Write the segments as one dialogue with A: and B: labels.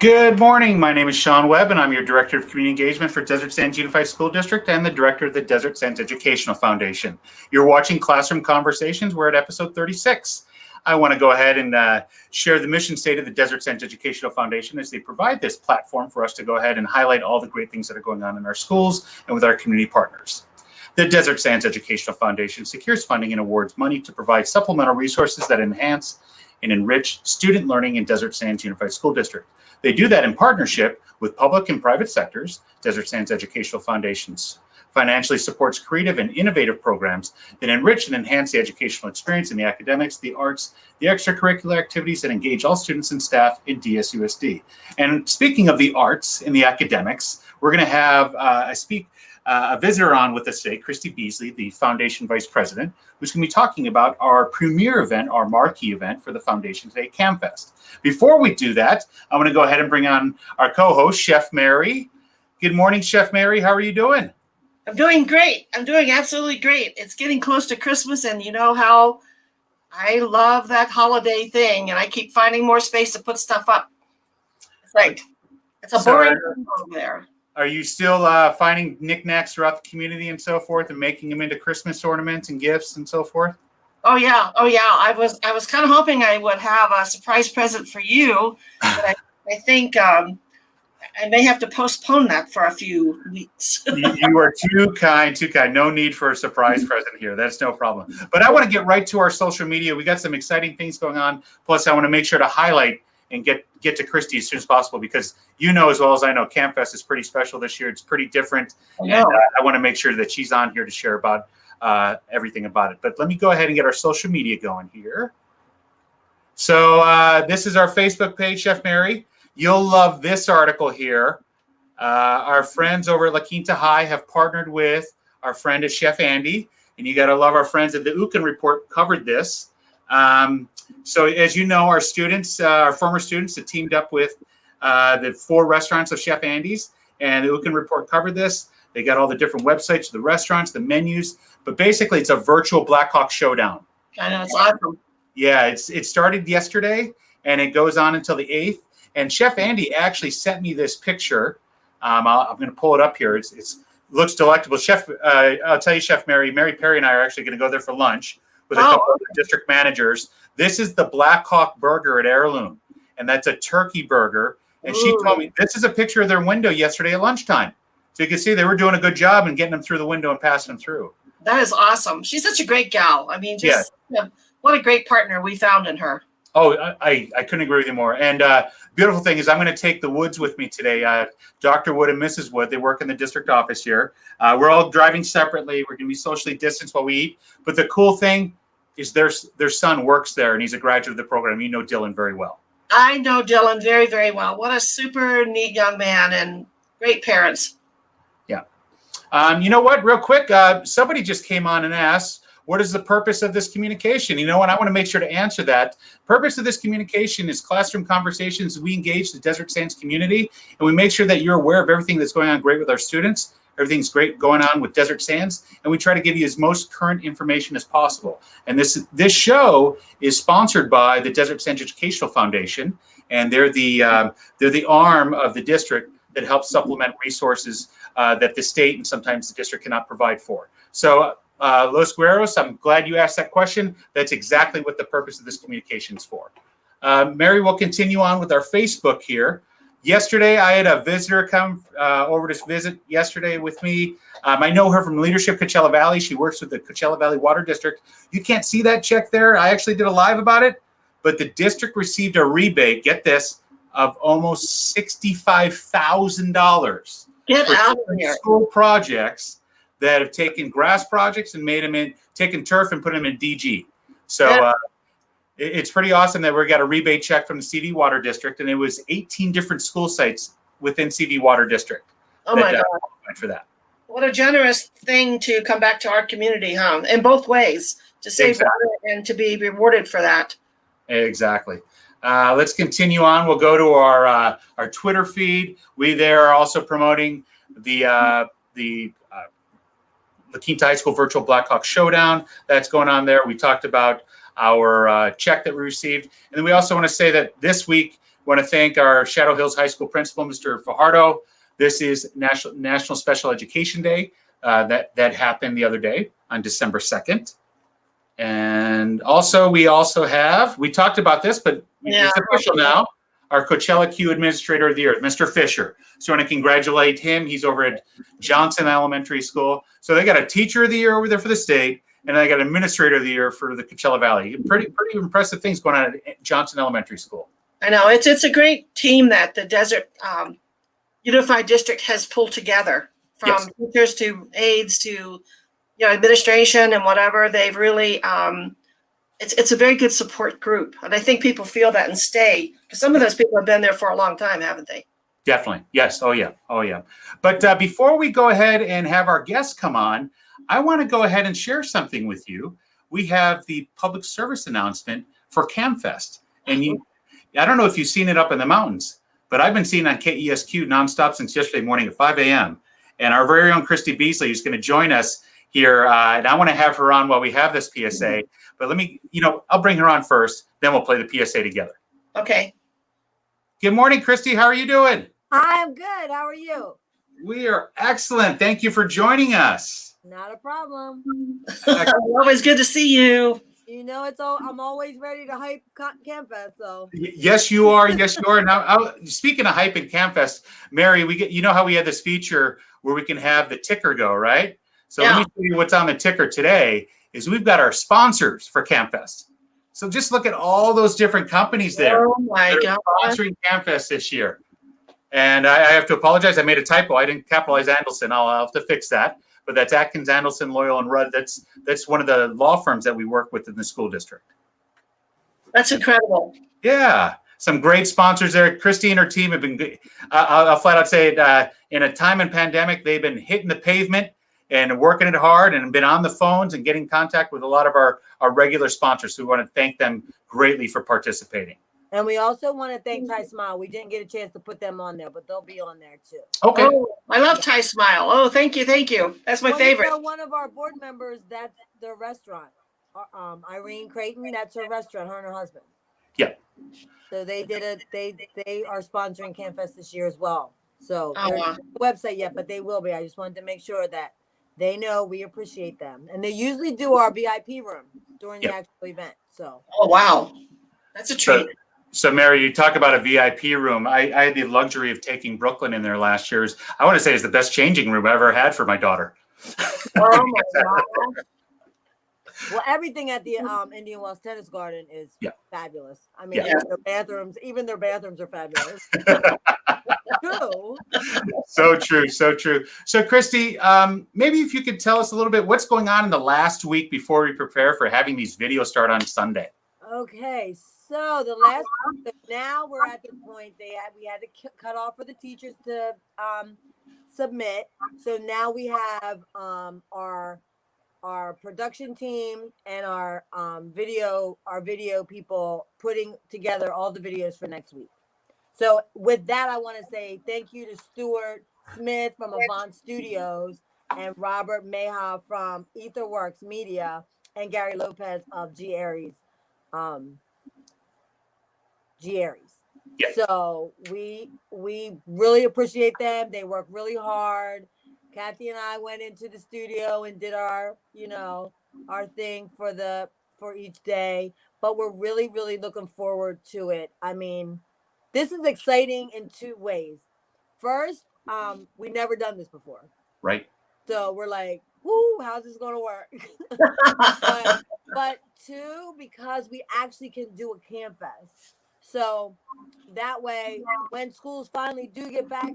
A: Good morning. My name is Sean Webb, and I'm your Director of Community Engagement for Desert Sands Unified School District and the Director of the Desert Sands Educational Foundation. You're watching Classroom Conversations. We're at episode 36. I want to go ahead and share the mission state of the Desert Sands Educational Foundation as they provide this platform for us to go ahead and highlight all the great things that are going on in our schools and with our community partners. The Desert Sands Educational Foundation secures funding and awards money to provide supplemental resources that enhance and enrich student learning in Desert Sands Unified School District. They do that in partnership with public and private sectors. Desert Sands Educational Foundations financially supports creative and innovative programs that enrich and enhance the educational experience in the academics, the arts, the extracurricular activities that engage all students and staff in DSUSD. And speaking of the arts and the academics, we're going to have a visitor on with us today, Christy Beasley, the Foundation Vice President, who's going to be talking about our premier event, our marquee event for the Foundation today, CAMFest. Before we do that, I want to go ahead and bring on our co-host, Chef Mary. Good morning, Chef Mary. How are you doing?
B: I'm doing great. I'm doing absolutely great. It's getting close to Christmas, and you know how I love that holiday thing, and I keep finding more space to put stuff up. It's like, it's a boring thing over there.
A: Are you still finding knickknacks throughout the community and so forth and making them into Christmas ornaments and gifts and so forth?
B: Oh yeah. I was kind of hoping I would have a surprise present for you, but I think I may have to postpone that for a few weeks.
A: You are too kind. No need for a surprise present here. That's no problem. But I want to get right to our social media. We got some exciting things going on. Plus, I want to make sure to highlight and get to Christy as soon as possible, because you know as well as I know, CAMFest is pretty special this year. It's pretty different. And I want to make sure that she's on here to share about everything about it. But let me go ahead and get our social media going here. So this is our Facebook page, Chef Mary. You'll love this article here. Our friends over at La Quinta High have partnered with our friend at Chef Andy, and you got to love our friends at the Uken Report covered this. So as you know, our students, our former students that teamed up with the 4 restaurants of Chef Andy's, and the Uken Report covered this. They got all the different websites, the restaurants, the menus, but basically it's a virtual Black Hawk showdown.
B: I know, it's awesome.
A: Yeah, it started yesterday and it goes on until the 8th. And Chef Andy actually sent me this picture. I'm going to pull it up here. It looks delectable. Chef, I'll tell you, Chef Mary Perry and I are actually going to go there for lunch with a couple of district managers. This is the Black Hawk burger at Heirloom, and that's a turkey burger. And she told me this is a picture of their window yesterday at lunchtime. So you can see they were doing a good job in getting them through the window and passing them through.
B: That is awesome. She's such a great gal. I mean, just what a great partner we found in her.
A: Oh, I couldn't agree with you more. And beautiful thing is I'm going to take the Woods with me today. Dr. Wood and Mrs. Wood, they work in the district office here. We're all driving separately. We're going to be socially distanced while we eat. But the cool thing is their son works there, and he's a graduate of the program. You know Dylan very well.
B: I know Dylan very, very well. What a super neat young man and great parents.
A: Yeah. You know what? Real quick, somebody just came on and asked, what is the purpose of this communication? You know, and I want to make sure to answer that. Purpose of this communication is Classroom Conversations. We engage the Desert Sands community, and we make sure that you're aware of everything that's going on great with our students. Everything's great going on with Desert Sands, and we try to give you as most current information as possible. And this show is sponsored by the Desert Sands Educational Foundation, and they're the arm of the district that helps supplement resources that the state and sometimes the district cannot provide for. So Los Guerreros, I'm glad you asked that question. That's exactly what the purpose of this communication is for. Mary, we'll continue on with our Facebook here. Yesterday, I had a visitor come over to visit yesterday with me. I know her from Leadership Coachella Valley. She works with the Coachella Valley Water District. You can't see that check there. I actually did a live about it, but the district received a rebate, get this, of almost $65,000.
B: Get out of here.
A: School projects that have taken grass projects and made them taken turf and put them in DG. So it's pretty awesome that we got a rebate check from the CV Water District, and it was 18 different school sites within CV Water District.
B: Oh my God.
A: For that.
B: What a generous thing to come back to our community, huh? In both ways, to save water and to be rewarded for that.
A: Exactly. Let's continue on. We'll go to our Twitter feed. We there are also promoting the La Quinta High School Virtual Black Hawk Showdown that's going on there. We talked about our check that we received. And then we also want to say that this week want to thank our Shadow Hills High School principal, Mr. Fajardo. This is National Special Education Day that happened the other day on December 2nd. And also, we talked about this, but it's official now. Our Coachella Q Administrator of the Year, Mr. Fisher. So I want to congratulate him. He's over at Johnson Elementary School. So they got a Teacher of the Year over there for the state, and they got Administrator of the Year for the Coachella Valley. Pretty impressive things going on at Johnson Elementary School.
B: I know it's a great team that the Desert Unified District has pulled together, from teachers to aides to administration and whatever. They've really it's a very good support group, and I think people feel that and stay, because some of those people have been there for a long time, haven't they?
A: Definitely. Yes. Oh yeah. But before we go ahead and have our guests come on, I want to go ahead and share something with you. We have the public service announcement for CAMFest, and I don't know if you've seen it up in the mountains, but I've been seeing on KESQ nonstop since yesterday morning at 5 a.m. And our very own Christy Beasley is going to join us here, and I want to have her on while we have this PSA. But let me, I'll bring her on first, then we'll play the PSA together.
B: Okay.
A: Good morning, Christy. How are you doing?
C: I'm good. How are you?
A: We are excellent. Thank you for joining us.
C: Not a problem.
B: Always good to see you.
C: I'm always ready to hype CAMFest. So
A: yes, you are. Yes, you are. Now, speaking of hyping CAMFest, Mary, how we had this feature where we can have the ticker go, right? So let me show you what's on the ticker today. Is we've got our sponsors for CAMFest. So just look at all those different companies there.
B: Oh my God.
A: Sponsoring CAMFest this year. And I have to apologize. I made a typo. I didn't capitalize Andelson. I'll have to fix that. But that's Atkins, Andelson, Loyal, and Rudd. That's one of the law firms that we work with in the school district.
B: That's incredible.
A: Yeah. Some great sponsors there. Christy and her team have been good. I'll flat out say it. In a time in pandemic, they've been hitting the pavement and working it hard and been on the phones and getting in contact with a lot of our regular sponsors. So we want to thank them greatly for participating.
C: And we also want to thank Ty Smile. We didn't get a chance to put them on there, but they'll be on there too.
A: Okay.
B: Oh, I love Ty Smile. Oh, thank you. That's my favorite.
C: One of our board members, that's their restaurant. Irene Creighton, that's her restaurant, her and her husband.
A: Yeah.
C: So they are sponsoring CAMFest this year as well. So
B: Oh,
C: they're
B: wow.
C: not on the website yet, but they will be. I just wanted to make sure that they know we appreciate them. And they usually do our VIP room during the actual event. So
B: Oh, wow. That's a treat.
A: So Mary, you talk about a VIP room. I had the luxury of taking Brooklyn in there last year. I want to say it's the best changing room I ever had for my daughter.
B: Oh my God.
C: well, everything at the Indian Wells Tennis Garden is fabulous. I mean, their bathrooms are fabulous. True.
A: So true. So Christy, maybe if you could tell us a little bit what's going on in the last week before we prepare for having these videos start on Sunday.
C: Okay, so now we're at the point we had to cut off for the teachers to submit. So now we have our production team and our video people putting together all the videos for next week. So with that, I want to say thank you to Stuart Smith from Avant Studios and Robert Meha from Etherworks Media and Gary Lopez of G Aries.
A: Yeah.
C: So we really appreciate them. They work really hard. Kathy and I went into the studio and did our thing for each day, but we're really, really looking forward to it. I mean, this is exciting in two ways. First, we never done this before.
A: Right.
C: So we're like, whoo, how's this going to work? but two, because we actually can do a CAMFest. So that way, when schools finally do get back,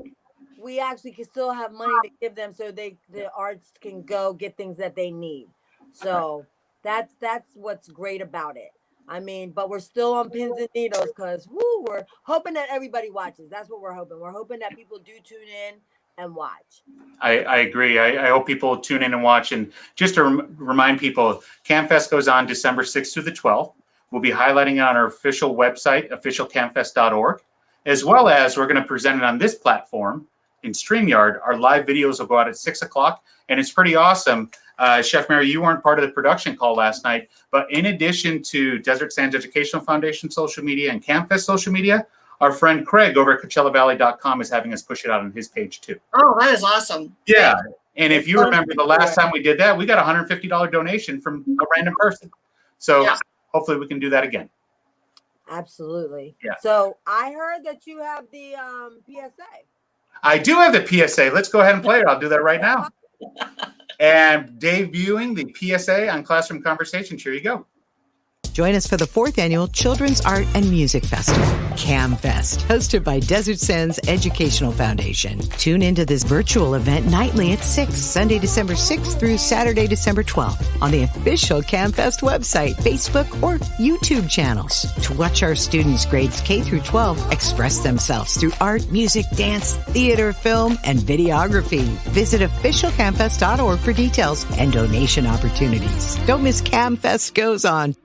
C: we actually can still have money to give them so the arts can go get things that they need. So that's what's great about it. I mean, but we're still on pins and needles because we're hoping that everybody watches. That's what we're hoping. We're hoping that people do tune in and watch.
A: I agree. I hope people tune in and watch. And just to remind people, CAMFest goes on December 6th through the 12th. We'll be highlighting it on our official website, officialcamfest.org, as well as we're going to present it on this platform in StreamYard. Our live videos will go out at 6 o'clock, and it's pretty awesome. Chef Mary, you weren't part of the production call last night, but in addition to Desert Sands Educational Foundation social media and CAMFest social media, our friend Craig over at CoachellaValley.com is having us push it out on his page too.
B: Oh, that is awesome.
A: Yeah. And if you remember the last time we did that, we got a $150 donation from a random person. So
B: Yeah.
A: hopefully we can do that again.
C: Absolutely.
A: Yeah.
C: So I heard that you have the PSA.
A: I do have the PSA. Let's go ahead and play it. I'll do that right now. And debuting the PSA on Classroom Conversations. Here you go.
D: Join us for the 4th Annual Children's Art and Music Festival, CAMFest, hosted by Desert Sands Educational Foundation. Tune into this virtual event nightly at 6, Sunday, December 6th through Saturday, December 12th on the official CAMFest website, Facebook, or YouTube channels to watch our students grades K through 12 express themselves through art, music, dance, theater, film, and videography. Visit officialcamfest.org for details and donation opportunities. Don't miss CAMFest Goes On.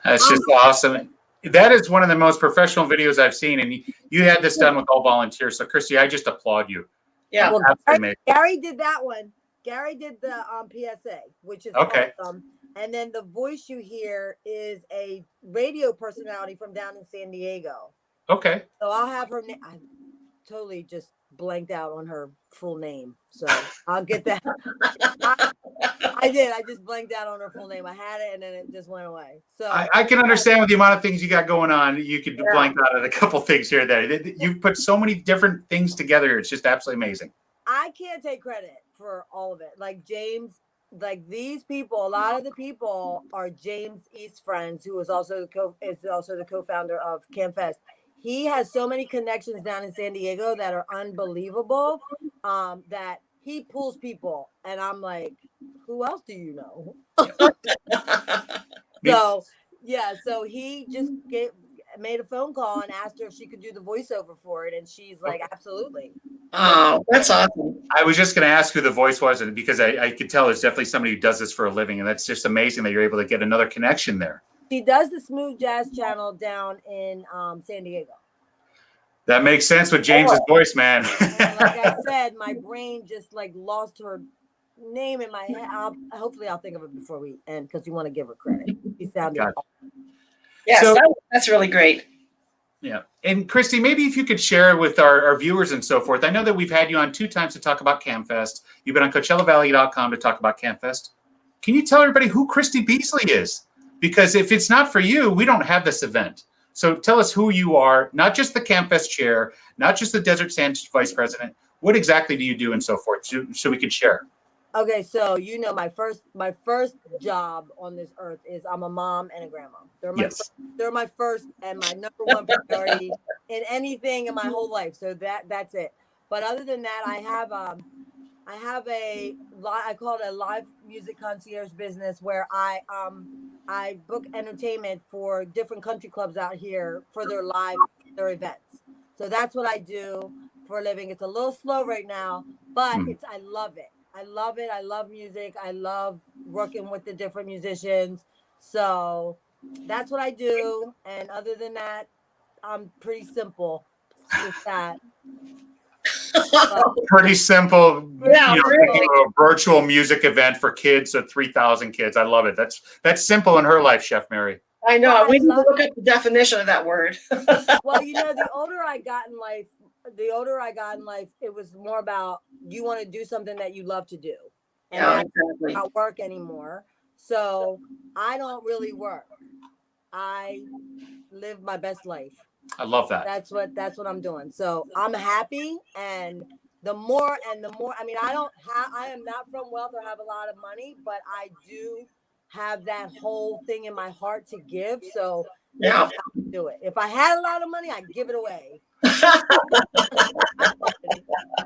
A: That's just awesome. That is one of the most professional videos I've seen. And you had this done with all volunteers. So, Christy, I just applaud you.
B: Yeah.
C: Well,
A: Absolutely
C: Gary did that one. Gary did the PSA, which is
A: Okay.
C: awesome. And then the voice you hear is a radio personality from down in San Diego.
A: Okay.
C: So I'll have her name. I totally just blanked out on her full name. So I'll get that. I did. I just blanked out on her full name. I had it and then it just went away. So
A: I can understand with the amount of things you got going on, you could
B: Yeah.
A: blank out at a couple things here and there. You've put so many different things together. It's just absolutely amazing.
C: I can't take credit for all of it. Like James, like these people, a lot of the people are James East friends, who is also the co-founder of CAMFest. He has so many connections down in San Diego that are unbelievable. That he pulls people, and I'm like, who else do you know? So yeah, so he just made a phone call and asked her if she could do the voiceover for it, and she's like, absolutely.
B: Oh, that's awesome.
A: I was just going to ask who the voice was, and because I could tell there's definitely somebody who does this for a living, and that's just amazing that you're able to get another connection there.
C: She does the Smooth Jazz channel down in San Diego.
A: That makes sense with James's voice, man.
C: And like I said, my brain just like lost her name in my head. Hopefully I'll think of it before we end because you want to give her credit. She sounded
A: Gotcha.
B: Yes,
A: So-
B: that's really great.
A: Yeah. And Christy, maybe if you could share with our viewers and so forth. I know that we've had you on 2 times to talk about CAMFest. You've been on CoachellaValley.com to talk about CAMFest. Can you tell everybody who Christy Beasley is? Because if it's not for you, we don't have this event. So tell us who you are, not just the CAMFest chair, not just the Desert Sands vice president. What exactly do you do and so forth, so we can share?
C: Okay, so you know my first job on this earth is I'm a mom and a grandma. They're my first and my number one priority in anything in my whole life. So that's it. But other than that, I have I call it a live music concierge business where I book entertainment for different country clubs out here for their events. So that's what I do for a living. It's a little slow right now, but I love it. I love it. I love music. I love working with the different musicians. So that's what I do. And other than that, I'm pretty simple with that.
A: Pretty simple.
B: Yeah, really.
A: A virtual music event for kids, so 3,000 kids. I love it. That's simple in her life, Chef Mary.
B: I know.
C: Well,
B: We need to look up the definition of that word.
C: Well, you know, the older I got in life, it was more about you want to do something that you love to do. And
B: Yeah,
C: that's
B: exactly.
C: not work anymore. So I don't really work. I live my best life.
A: I love that.
C: That's what I'm doing. So I'm happy, and the more, I mean, I am not from wealth or have a lot of money, but I do have that whole thing in my heart to give. So
B: Yeah.
C: that's how I do it. If I had a lot of money, I'd give it away.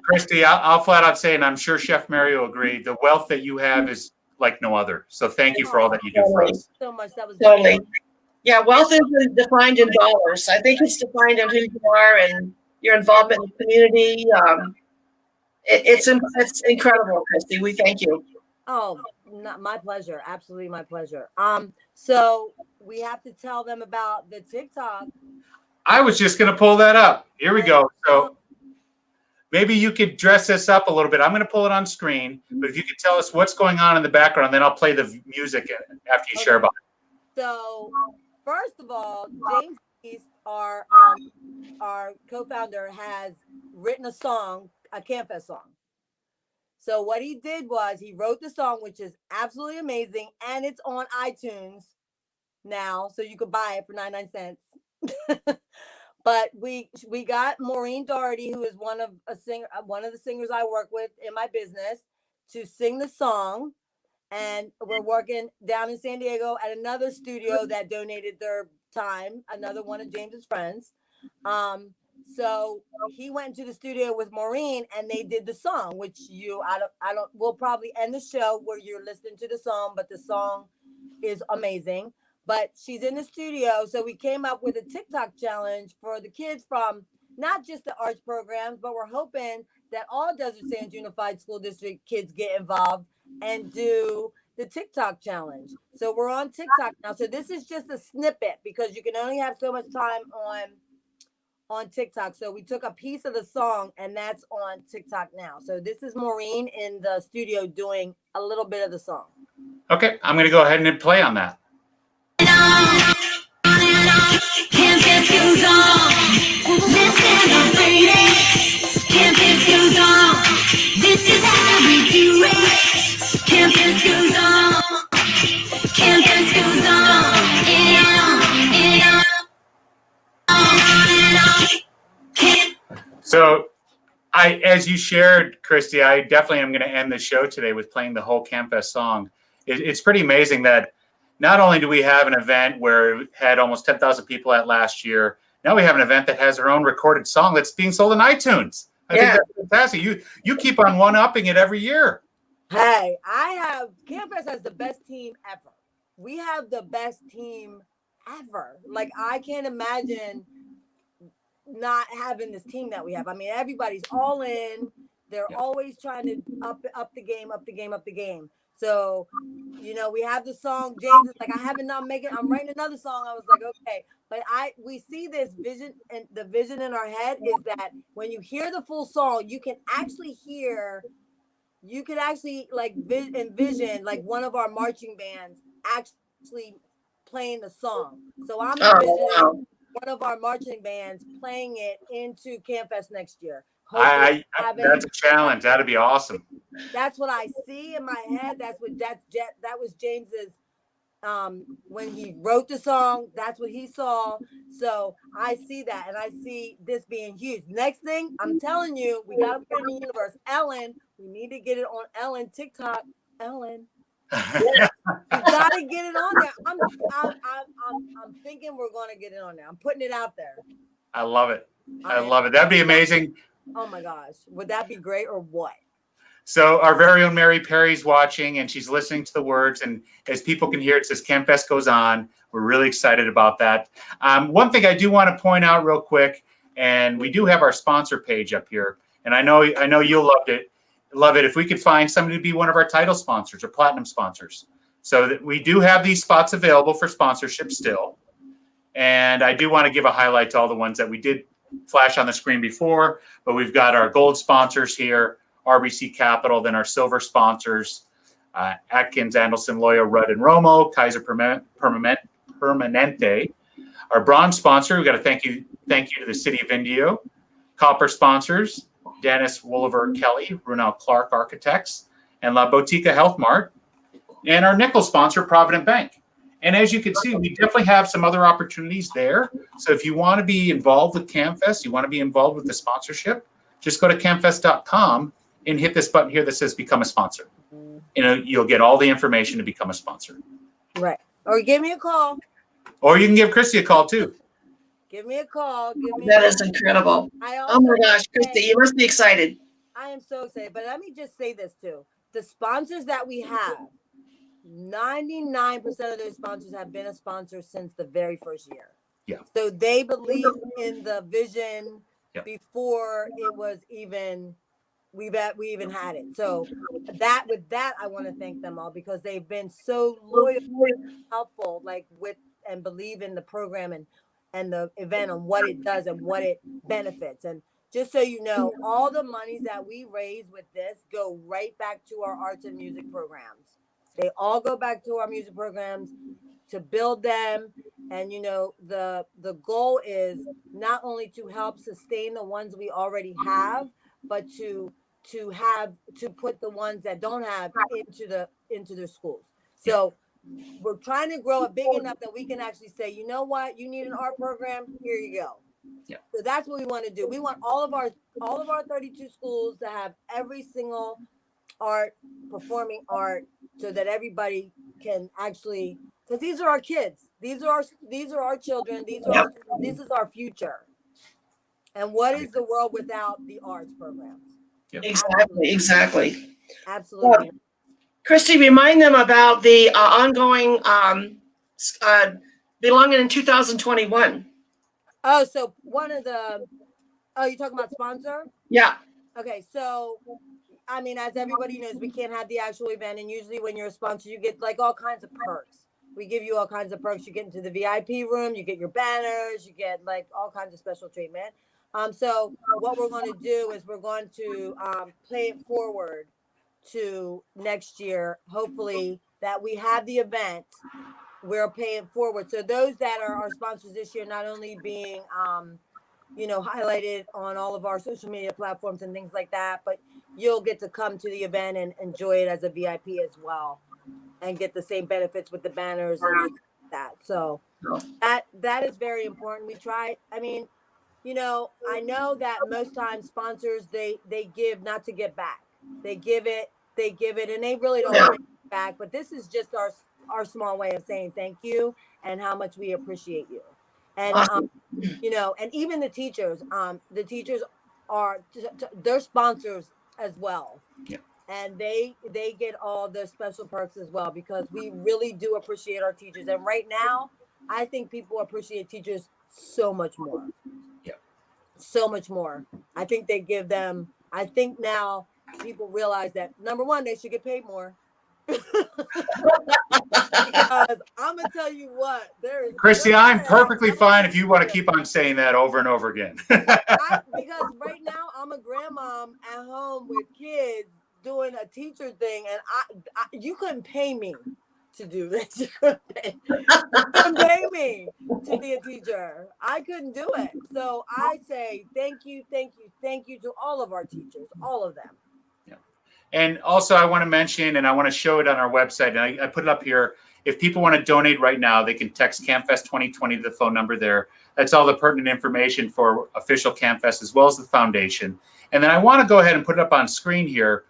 A: Christy, I'll flat out say, and I'm sure Chef Mary will agree, the wealth that you have is like no other. So thank you for all that you do for us.
C: So much. That was
B: Totally. Yeah, wealth isn't defined in dollars. I think it's defined in who you are and your involvement in the community. It's incredible, Christy. We thank you.
C: Oh, not my pleasure. Absolutely my pleasure. So we have to tell them about the TikTok.
A: I was just going to pull that up. Here we go. So maybe you could dress this up a little bit. I'm going to pull it on screen, but if you could tell us what's going on in the background, then I'll play the music after you share about it.
C: So first of all, James East our co-founder has written a song, a CampFest song. So what he did was he wrote the song, which is absolutely amazing, and it's on iTunes now, so you could buy it for 99 cents. But we got Maureen Doherty, who is one of the singers I work with in my business, to sing the song. And we're working down in San Diego at another studio that donated their time, another one of James's friends. So he went into the studio with Maureen and they did the song, which we'll probably end the show where you're listening to the song, but the song is amazing. But she's in the studio. So we came up with a TikTok challenge for the kids from not just the arts programs, but we're hoping that all Desert Sands Unified School District kids get involved and do the TikTok challenge. So we're on TikTok now. So this is just a snippet because you can only have so much time on TikTok. So we took a piece of the song and that's on TikTok now. So this is Maureen in the studio doing a little bit of the song.
A: Okay, I'm going to go ahead and play on that.
E: Campus goes on. Let's celebrate it. Campus goes on. This is how we do it. Campus goes on. Campus goes on.
A: So as you shared, Christy, I definitely am going to end the show today with playing the whole CampFest song. It's pretty amazing that not only do we have an event where we had almost 10,000 people at last year, now we have an event that has their own recorded song that's being sold on iTunes. I think that's fantastic. You keep on one-upping it every year.
C: Hey, CampFest has the best team ever. We have the best team ever. Like, I can't imagine not having this team that we have. I mean, everybody's all in. They're always trying to up the game. So, we have the song. James is like, I'm writing another song. I was like, okay. But we see this vision, and the vision in our head is that when you hear the full song, you can actually envision like one of our marching bands actually playing the song. So I'm envisioning one of our marching bands playing it into CampFest next year.
A: That's a challenge. That'd be awesome.
C: That's what I see in my head. That was James's. When he wrote the song, that's what he saw. So I see that, and I see this being huge. Next thing, I'm telling you, we gotta put it in the universe. Ellen, we need to get it on Ellen TikTok. Ellen, we gotta get it on there. I'm thinking we're gonna get it on there. I'm putting it out there.
A: I love it. I love it. That'd be amazing.
C: Oh my gosh, would that be great or what?
A: So our very own Mary Perry's watching and she's listening to the words. And as people can hear, it says CampFest goes on. We're really excited about that. One thing I do want to point out real quick, and we do have our sponsor page up here. And I know you'll love it if we could find somebody to be one of our title sponsors or platinum sponsors. So that we do have these spots available for sponsorship still. And I do want to give a highlight to all the ones that we did flash on the screen before, but we've got our gold sponsors here, RBC Capital, then our silver sponsors, Atkins, Andelson, Loya, Rudd, and Romo, Kaiser Permanente. Our bronze sponsor, we've got to thank you to the City of Indio. Copper sponsors, Dennis Woolever Kelly, Brunel Clark Architects, and La Botica Health Mart. And our nickel sponsor, Provident Bank. And as you can see, we definitely have some other opportunities there. So if you want to be involved with CampFest, you want to be involved with the sponsorship, just go to campfest.com and hit this button here that says become a sponsor. You'll get all the information to become a sponsor.
C: Right. Or give me a call.
A: Or you can give Christy a call too.
C: Give me a call.
B: That is incredible. Oh my gosh, Christy, you must be excited.
C: I am so excited. But let me just say this too. The sponsors that we have, 99% of those sponsors have been a sponsor since the very first year.
A: Yeah.
C: So they believe in the vision before it was even we even had it. So with that, I want to thank them all because they've been so loyal, helpful, and believe in the program and the event and what it does and what it benefits. And just so you know, all the monies that we raise with this go right back to our arts and music programs. They all go back to our music programs build them. And the goal is not only to help sustain the ones we already have, but to put the ones that don't have into their schools. So we're trying to grow it big enough that we can actually say, you know what, you need an art program, here you go.
A: Yeah.
C: So that's what we want to do. We want all of our 32 schools to have every single performing art, so that everybody can actually, because these are our kids, these are our children, this is our future. And what is the world without the arts programs?
A: Yep.
B: Exactly.
C: Absolutely.
B: Christy, remind them about the ongoing belonging in 2021.
C: Oh, so you're talking about sponsor?
B: Yeah.
C: Okay, so I mean, as everybody knows, we can't have the actual event, and usually when you're a sponsor, you get like all kinds of perks. We give you all kinds of perks. You get into the VIP room, you get your banners, you get like all kinds of special treatment. So what we're going to do is we're going to play it forward to next year. Hopefully that we have the event, we're paying forward. So those that are our sponsors this year, not only being highlighted on all of our social media platforms and things like that, but you'll get to come to the event and enjoy it as a VIP as well, and get the same benefits with the banners and that. So that is very important. We try. I mean, I know that most times sponsors they give not to get back. They give it, and they really don't bring it back. But this is just our small way of saying thank you and how much we appreciate you. And and even the teachers are they're sponsors as well.
A: Yeah.
C: And they get all the special perks as well, because we really do appreciate our teachers. And right now, I think people appreciate teachers so much more.
A: Yeah.
C: So much more. I think they give them, I think now people realize that, number one, they should get paid more. Because I'm gonna tell you what,
A: Christy, I'm perfectly fine if you want to keep on saying that over and over again.
C: Because right now I'm a grandmom at home with kids doing a teacher thing, and I you couldn't pay me to do this. You couldn't pay me to be a teacher. I couldn't do it. So I say thank you to all of our teachers, all of them.
A: And also, I want to mention, and I want to show it on our website, and I put it up here. If people want to donate right now, they can text CAMFest 2020 to the phone number there. That's all the pertinent information for official CAMFest, as well as the foundation. And then I want to go ahead and put it up on screen here.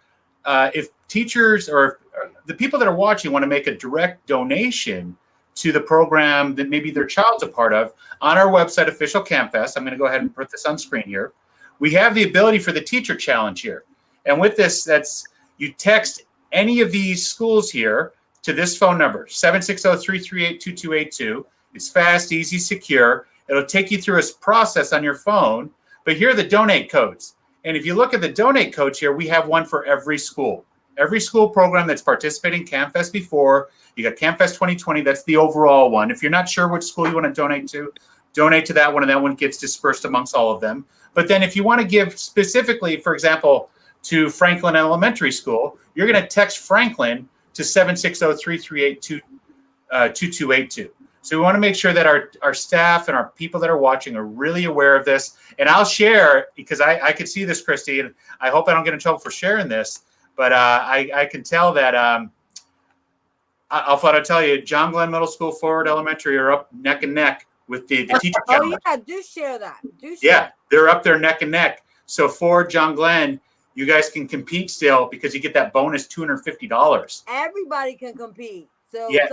A: If teachers or the people that are watching want to make a direct donation to the program that maybe their child's a part of, on our website, Official CAMFest, I'm going to go ahead and put this on screen here. We have the ability for the teacher challenge here. And with this, you text any of these schools here to this phone number, 760-338-2282. It's fast, easy, secure. It'll take you through a process on your phone. But here are the donate codes. And if you look at the donate codes here, we have one for every school. Every school program that's participating in CAMFest before. You got CAMFest 2020. That's the overall one. If you're not sure which school you want to donate to that one, and that one gets dispersed amongst all of them. But then if you want to give specifically, for example, to Franklin Elementary School, you're going to text Franklin to 760-338-2282. So we want to make sure that our staff and our people that are watching are really aware of this. And I'll share, because I could see this, Christy, and I hope I don't get in trouble for sharing this, but I can tell that I'll flat out tell you, John Glenn Middle School, Forward Elementary are up neck and neck with the teacher challenge.
C: Oh yeah, do share that.
A: They're up there neck and neck. So for John Glenn, you guys can compete still, because you get that bonus $250.
C: Everybody can compete. So
A: yeah,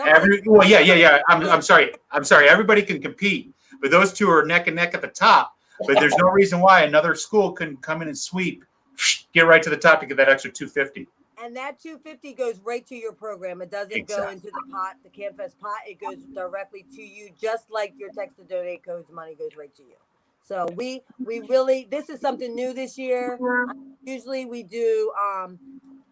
A: I'm sorry. Everybody can compete, but those two are neck and neck at the top. But there's no reason why another school couldn't come in and sweep, get right to the top to get that extra $250.
C: And that $250 goes right to your program. It doesn't go into the pot, the CAMFest pot. It goes directly to you, just like your text to donate codes. Money goes right to you. So we really, this is something new this year. Usually we do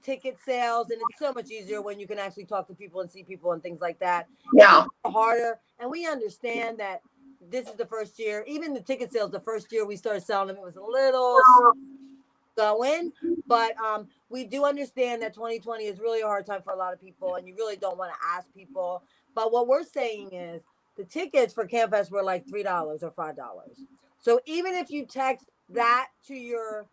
C: ticket sales, and it's so much easier when you can actually talk to people and see people and things like that.
B: Yeah.
C: It's harder. And we understand that this is the first year, even the ticket sales, the first year we started selling them, it was a little going, but we do understand that 2020 is really a hard time for a lot of people, and you really don't want to ask people. But what we're saying is the tickets for CampFest were like $3 or $5. So even if you text that to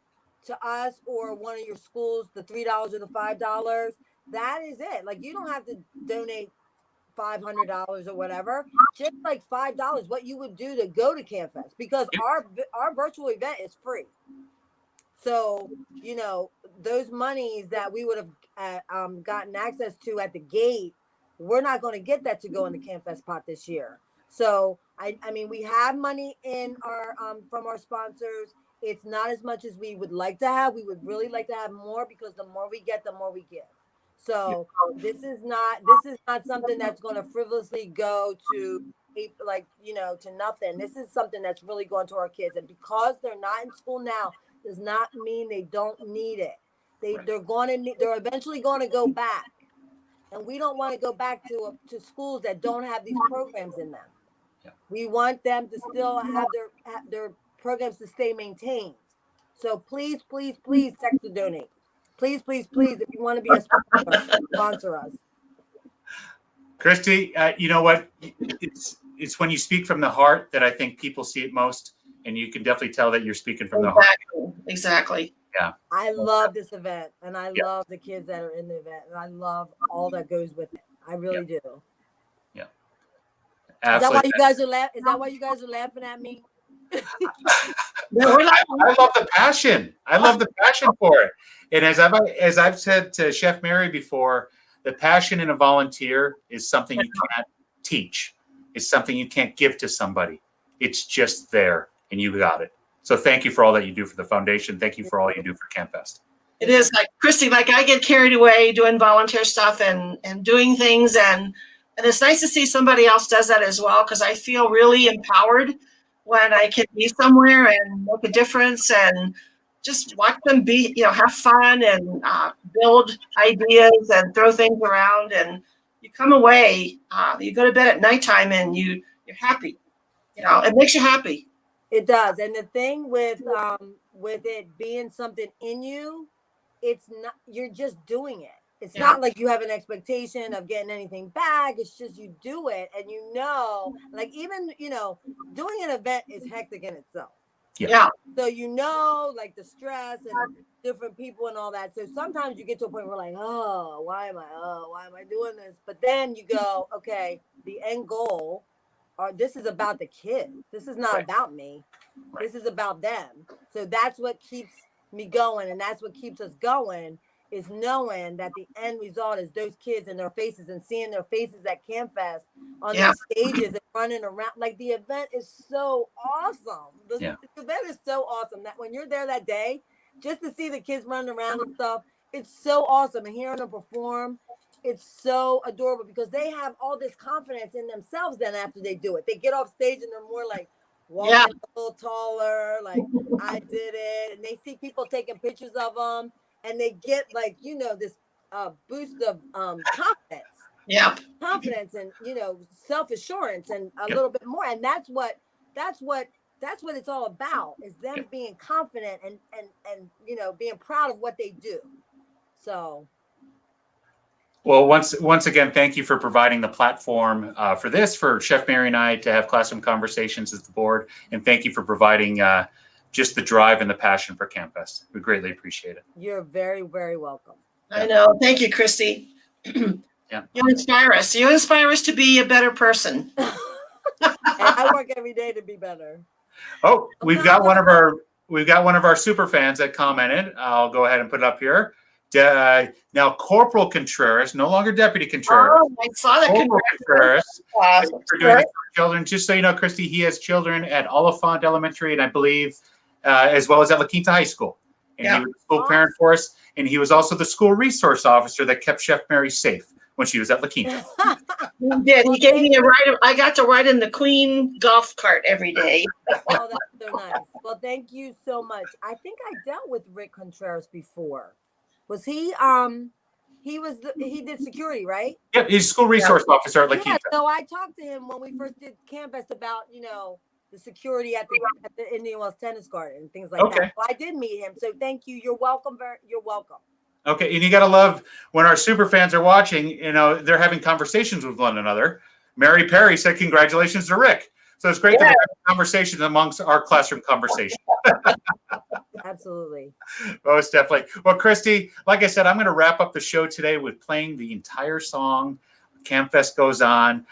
C: us or one of your schools, the $3 or the $5, that is it. Like you don't have to donate $500 or whatever, just like $5, what you would do to go to CampFest, because our virtual event is free. So, you know, those monies that we would have gotten access to at the gate, we're not going to get that to go in the CampFest pot this year. So, I mean, we have money in our from our sponsors. It's not as much as we would like to have. We would really like to have more, because the more we get, the more we give. So this is not something that's going to frivolously go to, like, you know, to nothing. This is something that's really going to our kids. And because they're not in school now, does not mean they don't need it. They're eventually going to go back. And we don't want to go back to schools that don't have these programs in them.
A: Yeah.
C: We want them to still have their programs to stay maintained. So please, please, please text to donate. Please, please, please, if you want to be a sponsor us.
A: Christy, you know what? It's when you speak from the heart that I think people see it most, and you can definitely tell that you're speaking from the heart.
B: Exactly.
A: Yeah.
C: I love this event, and I love the kids that are in the event, and I love all that goes with it. I really do.
A: Yeah.
C: Is that why
A: Absolutely.
C: Is that why you guys are laughing at me?
A: I love the passion. I love the passion for it. And as I've said to Chef Mary before, the passion in a volunteer is something you can't teach. It's something you can't give to somebody. It's just there, and you got it. So thank you for all that you do for the foundation. Thank you for all you do for CampFest.
B: It is like Christy, like I get carried away doing volunteer stuff and doing things, and it's nice to see somebody else does that as well, because I feel really empowered when I can be somewhere and make a difference and just watch them be, you know, have fun and build ideas and throw things around. And you come away, you go to bed at nighttime and you're happy. You know, it makes you happy.
C: It does. And the thing with it being something in you, it's not, you're just doing it. It's not like you have an expectation of getting anything back. It's just you do it, and you know, like even, you know, doing an event is hectic in itself.
B: Yeah.
C: So you know, like the stress and different people and all that. So sometimes you get to a point where like, why am I doing this? But then you go, okay, the end goal, this is about the kids. This is not about me. This is about them. So that's what keeps me going, and that's what keeps us going, is knowing that the end result is those kids and their faces, and seeing their faces at CampFest on the stages and running around. Like, the event is so awesome. The event is so awesome that when you're there that day, just to see the kids running around and stuff, it's so awesome. And hearing them perform, it's so adorable, because they have all this confidence in themselves then after they do it. They get off stage and they're more like walking a little taller, like, I did it. And they see people taking pictures of them, and they get, like, you know, this boost of confidence. Confidence and, you know, self-assurance and a little bit more. And that's what it's all about, is them being confident and you know, being proud of what they do. So,
A: well, once again, thank you for providing the platform for Chef Mary and I to have classroom conversations as the board, and thank you for providing just the drive and the passion for CampFest. We greatly appreciate it.
C: You're very, very welcome.
B: I know. Thank you, Christy. You inspire us. You inspire us to be a better person.
C: And I work every day to be better.
A: Oh, we've got one of our super fans that commented. I'll go ahead and put it up here. Now, Corporal Contreras, no longer Deputy Contreras.
B: Oh, I saw that.
A: Corporal Contreras.
B: Awesome.
A: For doing this for children. Just so you know, Christy, he has children at Oliphant Elementary, and I believe as well as at La Quinta High School. And he was a school parent for us, and he was also the school resource officer that kept Chef Mary safe when she was at La Quinta.
B: He did. He gave me a ride. I got to ride in the Queen golf cart every day.
C: Oh, that's so nice. Well, thank you so much. I think I dealt with Rick Contreras before. Was he? He did security, right?
A: Yep, he's school resource officer at La Quinta.
C: So I talked to him when we first did CampFest about, you know, the security at the Indian Wells Tennis Garden and things like that. So I did meet him. So thank you. You're welcome. You're welcome.
A: Okay, and you got to love when our super fans are watching, you know, they're having conversations with one another. Mary Perry said congratulations to Rick. So it's great to have conversations amongst our classroom conversation.
C: Absolutely.
A: Most definitely. Well, Christy, like I said, I'm going to wrap up the show today with playing the entire song. CamFest goes on.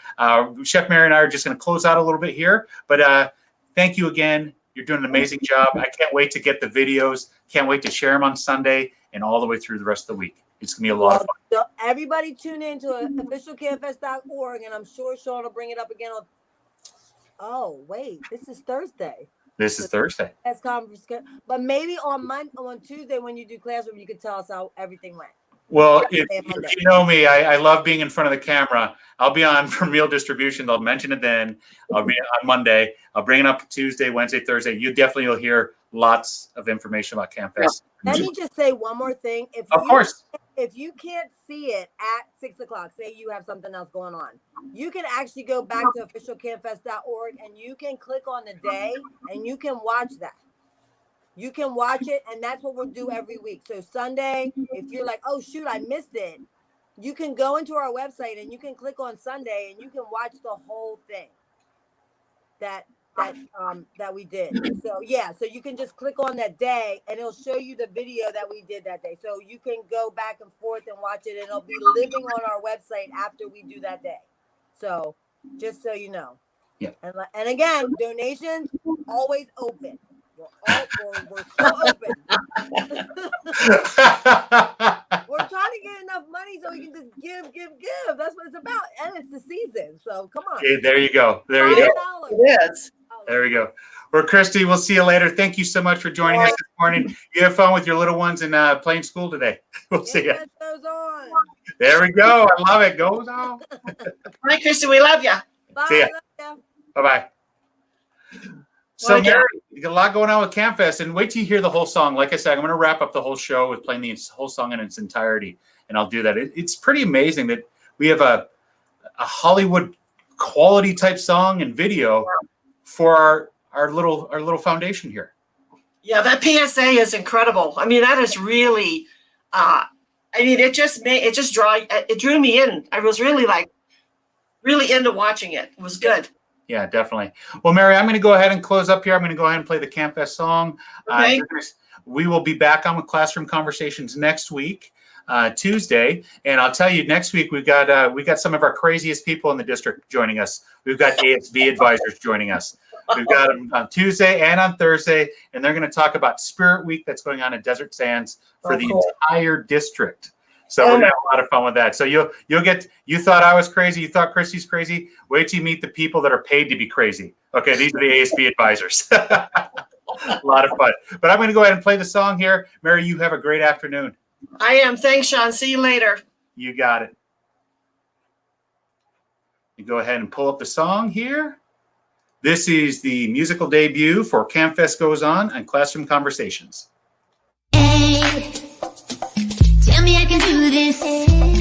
A: Chef Mary and I are just going to close out a little bit here, but thank you again. You're doing an amazing job. I can't wait to get the videos. Can't wait to share them on Sunday and all the way through the rest of the week. It's going to be a lot of fun.
C: So everybody tune in to officialcampfest.org, and I'm sure Sean will bring it up again on. Oh, wait, this is Thursday.
A: This is Thursday.
C: That's conference, but maybe on Tuesday when you do classroom, you can tell us how everything went.
A: Well, if you know me, I love being in front of the camera. I'll be on for meal distribution. They'll mention it then. I'll be on Monday. I'll bring it up Tuesday, Wednesday, Thursday. You definitely will hear lots of information about CamFest.
C: Let me just say one more thing.
A: Of course.
C: If you can't see it at 6 o'clock, say you have something else going on, you can actually go back to officialcampfest.org and you can click on the day and you can watch that. You can watch it, and that's what we'll do every week. So Sunday, if you're like, oh, shoot, I missed it, you can go into our website and you can click on Sunday and you can watch the whole thing that we did. So, yeah, so you can just click on that day, and it'll show you the video that we did that day. So you can go back and forth and watch it, and it'll be living on our website after we do that day. So just so you know.
A: Yeah.
C: And again, donations always open. We're still open. We're trying to get enough money so we can just give. That's what it's about. And it's the season. So come on.
A: Okay, there you go. There you go.
C: $5.
B: It is.
A: There we go. Well, Christy, we'll see you later. Thank you so much for joining us this morning. You have fun with your little ones and playing school today. We'll see you.
C: It goes on.
A: There we go. I love it. Goes on.
B: Hi, Kristen. We love you.
C: Bye.
A: See ya.
C: Love
A: Bye-bye. So,
B: Well,
A: Mary, you got a lot going on with CamFest, and wait till you hear the whole song. Like I said, I'm going to wrap up the whole show with playing the whole song in its entirety, and I'll do that. It's pretty amazing that we have a Hollywood quality type song and video for our little foundation here.
B: Yeah, that PSA is incredible. I mean, that is really, it drew me in. I was really into watching it. It was good.
A: Yeah, definitely. Well, Mary, I'm going to go ahead and close up here. I'm going to go ahead and play the CamFest song.
B: Okay.
A: We will be back on with Classroom Conversations next week, Tuesday. And I'll tell you, next week we got some of our craziest people in the district joining us. We've got ASB advisors joining us. We've got them on Tuesday and on Thursday, and they're going to talk about Spirit Week that's going on at Desert Sands for the entire district. So we're gonna have a lot of fun with that. So you thought I was crazy, you thought Christy's crazy. Wait till you meet the people that are paid to be crazy. Okay, these are the ASB advisors. A lot of fun. But I'm gonna go ahead and play the song here. Mary, you have a great afternoon.
B: I am. Thanks, Sean. See you later.
A: You got it. You go ahead and pull up the song here. This is the musical debut for CamFest Goes On Classroom Conversations.
E: Hey, tell me I can do this.